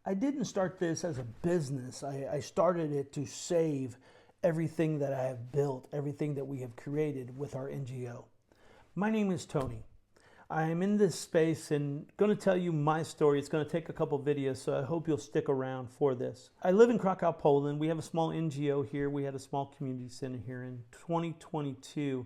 I didn't start this as a business. I started it to save everything that I have built, everything that we have created with our NGO. My name is Tony. I am in this space and going to tell you my story. It's going to take a couple videos, so I hope you'll stick around for this. I live in Krakow, Poland. We have a small NGO here. We had a small community center here. In 2022,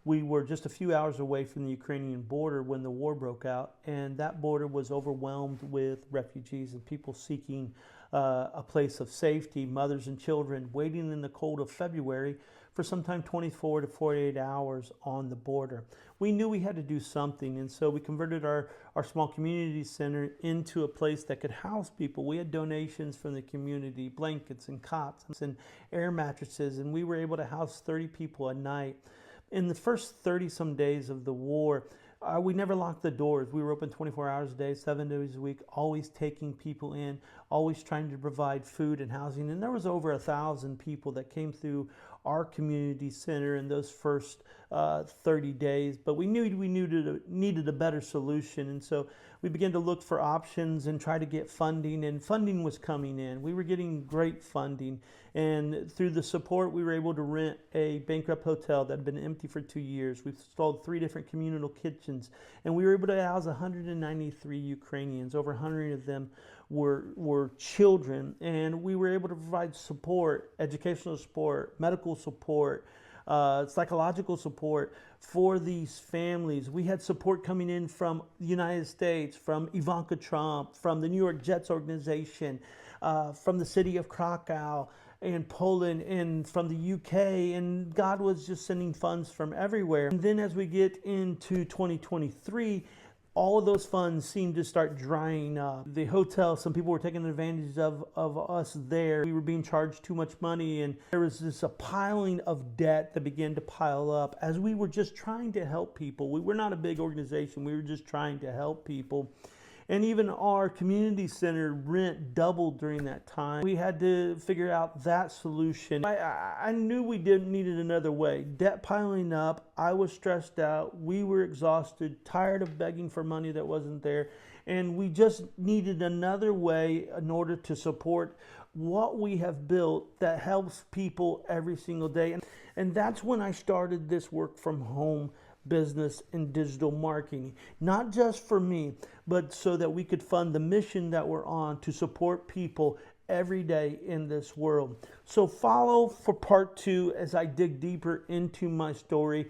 we were just a few hours away from the Ukrainian border when the war broke out, and that border was overwhelmed with refugees and people seeking a place of safety, mothers and children waiting in the cold of February for sometime 24 to 48 hours on the border. We knew we had to do something, and so we converted our small community center into a place that could house people. We had donations from the community, blankets and cots and air mattresses, and we were able to house 30 people a night. In the first 30 some days of the war, we never locked the doors. We were open 24 hours a day, 7 days a week, always taking people in, always trying to provide food and housing. And there was over 1,000 people that came through our community center in those first 30 days. But we knew we needed a better solution. And so we began to look for options and try to get funding. And funding was coming in. We were getting great funding. And through the support, we were able to rent a bankrupt hotel that had been empty for 2 years. We've installed 3 different communal kitchens. And we were able to house 193 Ukrainians. Over 100 of them were children. And we were able to provide support, educational support, medical support, psychological support for these families. We had support coming in from the United States, from Ivanka Trump, from the New York Jets organization, from the city of Krakow and Poland, and from the UK, and God was just sending funds from everywhere. And then as we get into 2023, all of those funds seemed to start drying up. The hotel, some people were taking advantage of us there. We were being charged too much money, and there was this a piling of debt that began to pile up as we were just trying to help people. We were not a big organization. We were just trying to help people. And even our community center rent doubled during that time. We had to figure out that solution. I knew we needed another way. Debt piling up, I was stressed out, we were exhausted, tired of begging for money that wasn't there, and we just needed another way in order to support what we have built that helps people every single day. And that's when I started this work from home business and digital marketing, not just for me, but so that we could fund the mission that we're on to support people every day in this world. So follow for part 2 as I dig deeper into my story.